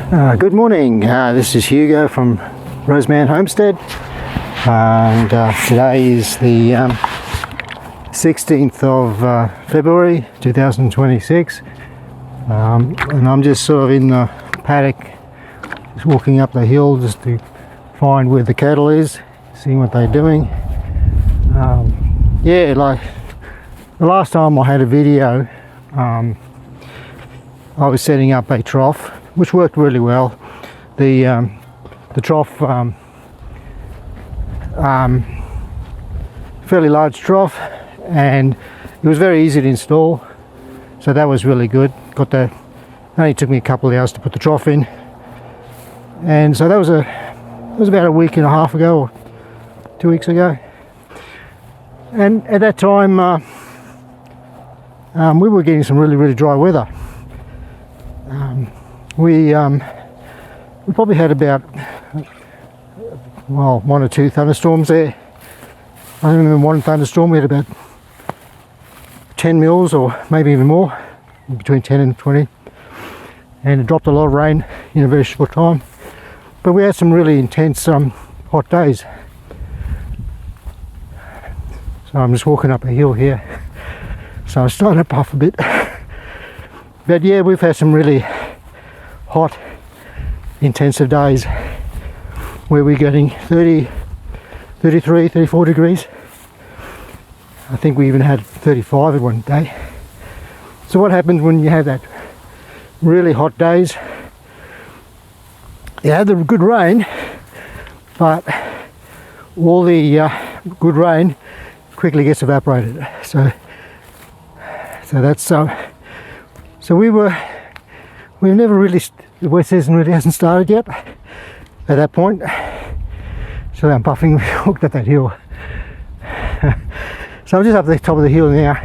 Good morning, this is Hugo from Roseman Homestead, and today is the 16th of February 2026, and I'm just sort of in the paddock, just walking up the hill just to find where the cattle is, seeing what they're doing. Yeah, like the last time I had a video, I was setting up a trough, which worked really well. The trough, fairly large trough, and it was very easy to install, so that was really good. It only took me a couple of hours to put the trough in, and so that was about a week and a half ago, or 2 weeks ago. And at that time, we were getting some really dry weather. We probably had about, well, 1 or 2 thunderstorms there. I remember one thunderstorm we had about 10 mils, or maybe even more, between 10 and 20, and it dropped a lot of rain in a very short time. But we had some really intense hot days. So I'm just walking up a hill here, so I'm starting to puff a bit. But yeah, we've had some really hot, intensive days where we're getting 30, 33, 34 degrees. I think we even had 35 at one day. So what happens when you have that really hot days? You have the good rain, but all the good rain quickly gets evaporated. So that's so we've never really, the wet season really hasn't started yet at that point. So I'm puffing, we walked up that hill. So I'm just up the top of the hill now.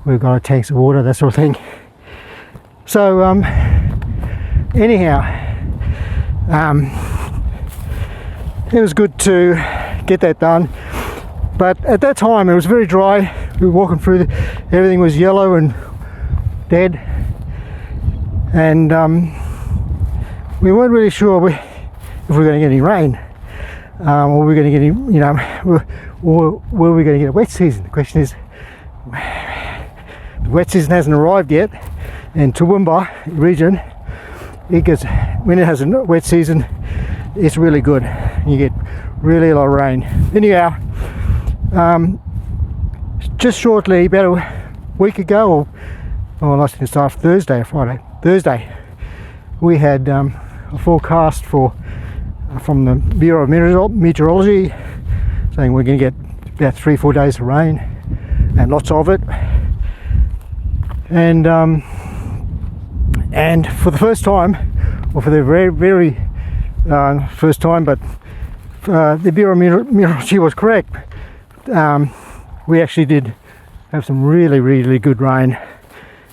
We've got tanks of water, that sort of thing. So anyhow, it was good to get that done. But at that time it was very dry. We were walking through, everything was yellow and dead, and we weren't really sure if we were going to get any rain, or we were going to get any, or were we going to get a wet season. The question is, the wet season hasn't arrived yet, and Toowoomba region, when it has a wet season, it's really good. You get really a lot of rain. Anyhow, just shortly, about a week ago, or I think it started Thursday or Friday. Thursday, we had a forecast from the Bureau of Meteorology saying we're going to get about 3-4 days of rain, and lots of it. And for the first time, or for the very first time, but the Bureau of Meteorology was correct. We actually did have some really good rain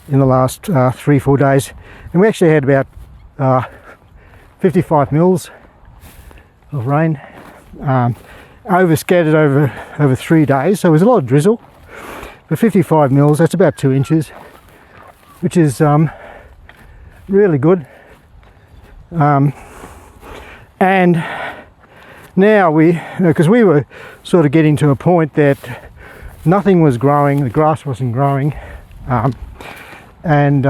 in the last 3-4 days, and we actually had about 55 mils of rain, scattered over 3 days. So it was a lot of drizzle, but 55 mils, that's about 2 inches, which is really good. And now because we were sort of getting to a point that nothing was growing, the grass wasn't growing, and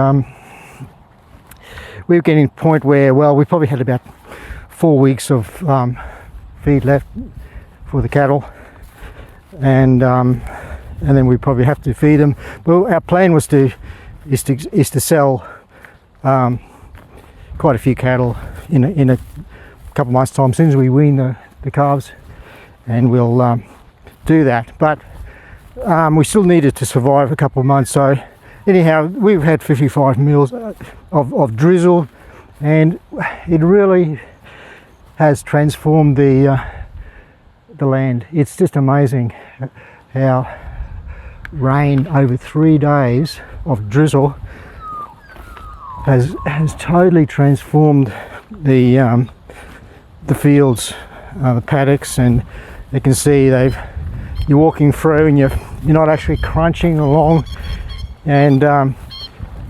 we were getting to a point where, well, we probably had about 4 weeks of feed left for the cattle, and then we probably have to feed them. Well, our plan was to sell quite a few cattle in a couple of months' time, as soon as we wean the calves, and we'll do that. But we still needed to survive a couple of months. So anyhow, we've had 55 mils of drizzle, and it really has transformed the land. It's just amazing how rain over 3 days of drizzle has totally transformed the fields, the paddocks, and you can see you're walking through and you're not actually crunching along, and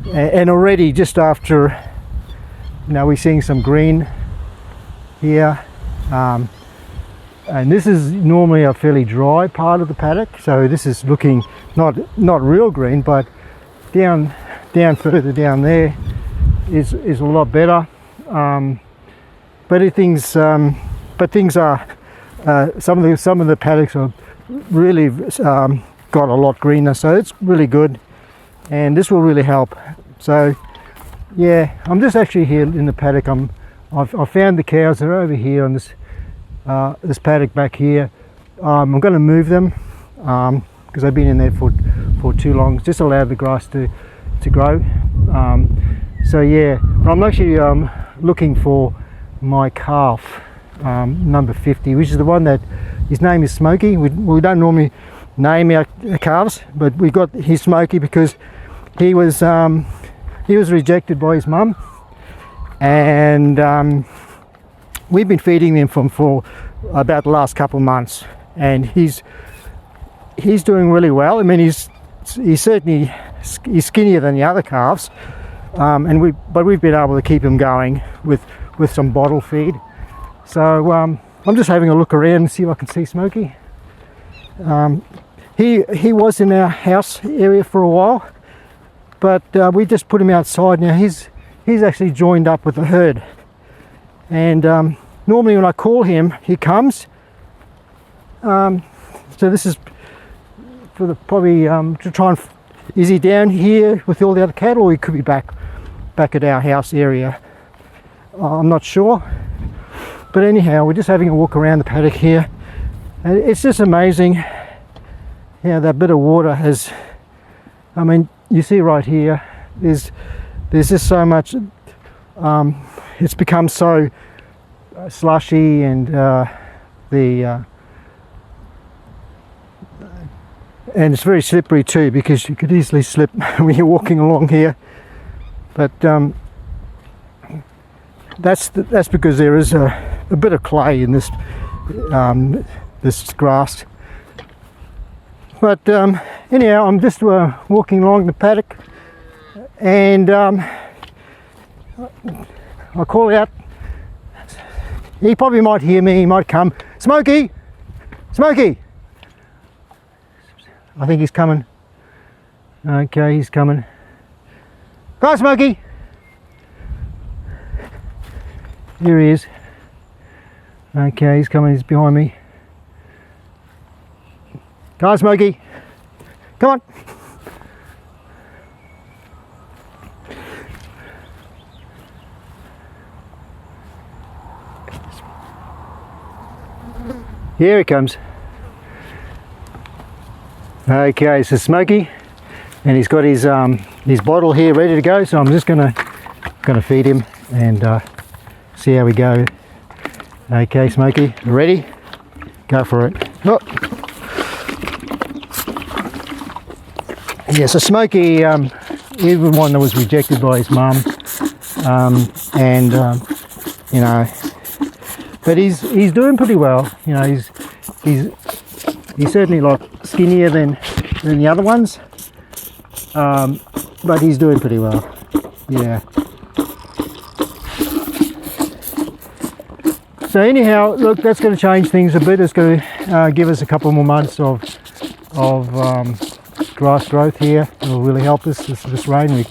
and already just after, we're seeing some green here, and this is normally a fairly dry part of the paddock, so this is looking not real green, but down further down there is a lot better. But things are some of the paddocks are really got a lot greener, so it's really good, and this will really help. So yeah, I'm just actually here in the paddock. I've found the cows. They're over here on this paddock back here. I'm going to move them because they've been in there for too long. Just allow the grass to grow. So yeah, I'm actually looking for my calf, number 50, which is the one that his name is Smokey. We don't normally name our calves, but we got his Smokey because he was rejected by his mum, and we've been feeding him for about the last couple of months, and he's doing really well. I mean, he's certainly skinnier than the other calves, but we've been able to keep him going with some bottle feed. So I'm just having a look around and see if I can see Smokey. He was in our house area for a while, but we just put him outside. Now he's actually joined up with the herd, and normally when I call him, he comes. So this is for the probably to try and, is he down here with all the other cattle, or he could be back at our house area? I'm not sure, but anyhow, we're just having a walk around the paddock here, and it's just amazing how that bit of water has, I mean, you see right here, there's just so much, it's become so slushy, and and it's very slippery too, because you could easily slip when you're walking along here. But that's because there is a bit of clay in this grass. But anyhow, I'm just walking along the paddock, and I call out. He probably might hear me. He might come. Smokey, Smokey. I think he's coming. Okay, he's coming. Go, Smokey. Here he is. Okay, he's coming. He's behind me. Come on, Smokey. Come on. Here he comes. Okay, so Smokey, and he's got his bottle here ready to go. So I'm just gonna feed him and see how we go. Okay, Smokey, ready? Go for it. Oh. Yeah, so Smokey, he was one that was rejected by his mum, you know, but he's doing pretty well. You know, he's certainly a lot skinnier than the other ones, but he's doing pretty well. Yeah. So anyhow, look, that's going to change things a bit. It's going to give us a couple more months of grass growth here. It will really help us this rain. We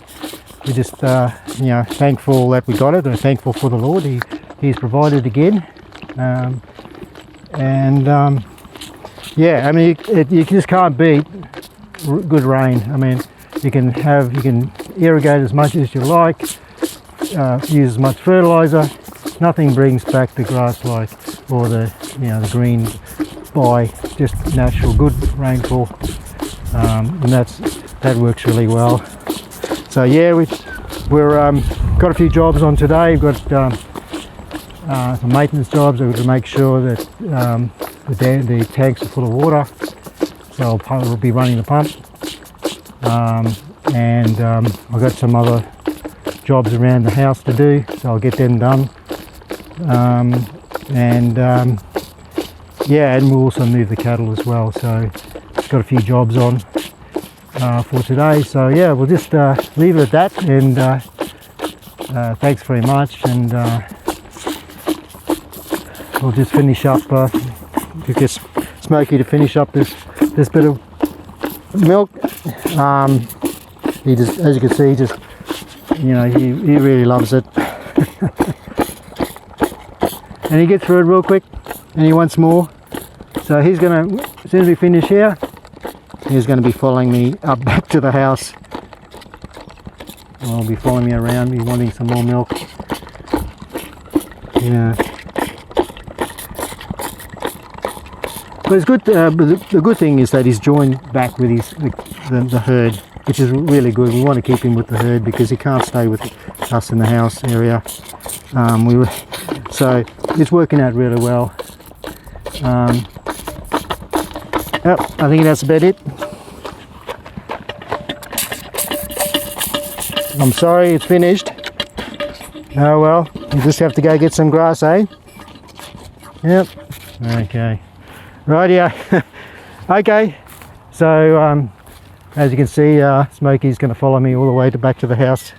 just you know, thankful that we got it, and thankful for the Lord. He's provided again, yeah. I mean, you just can't beat good rain. I mean, you can irrigate as much as you like, use as much fertilizer. Nothing brings back the grass like, or the green, by just natural good rainfall, and that works really well. So yeah, we're got a few jobs on today. We've got some maintenance jobs. We've got to make sure that the tanks are full of water. So we'll be running the pump, and I've got some other jobs around the house to do, so I'll get them done. Yeah, and we'll also move the cattle as well. So got a few jobs on, for today. So yeah, we'll just leave it at that, and thanks very much, and we'll just finish up, get Smokey to finish up this bit of milk. He just, as you can see, just, you know, he really loves it. And he gets through it real quick, and he wants more. So he's gonna, as soon as we finish here, he's gonna be following me up back to the house. He'll be following me around, be wanting some more milk. Yeah. But it's good. The good thing is that he's joined back with the herd, which is really good. We want to keep him with the herd because he can't stay with us in the house area. So it's working out really well. I think that's about it. I'm sorry, it's finished. Oh well, you just have to go get some grass, eh? Yep. Okay. Rightio. Okay. So as you can see, Smokey's going to follow me all the way back to the house,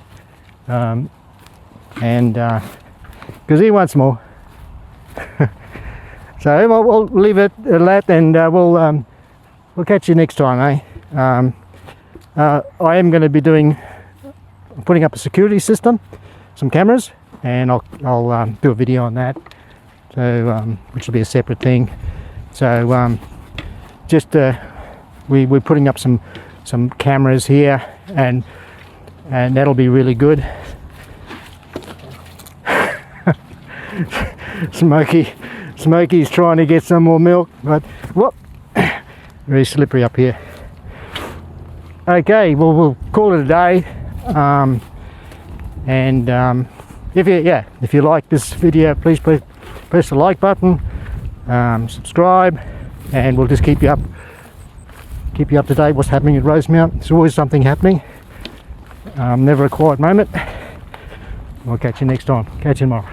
and because he wants more. So we'll leave it at that, and we'll catch you next time, eh? I am going to be putting up a security system, some cameras, and I'll do a video on that. So which will be a separate thing. So just we're putting up some cameras here, and that'll be really good. Smokey's trying to get some more milk, but whoop, very slippery up here. Okay, well, we'll call it a day. If you like this video, please press the like button, subscribe, and we'll just keep you up to date what's happening at Rosemount. There's always something happening. Never a quiet moment. We'll catch you next time. Catch you tomorrow.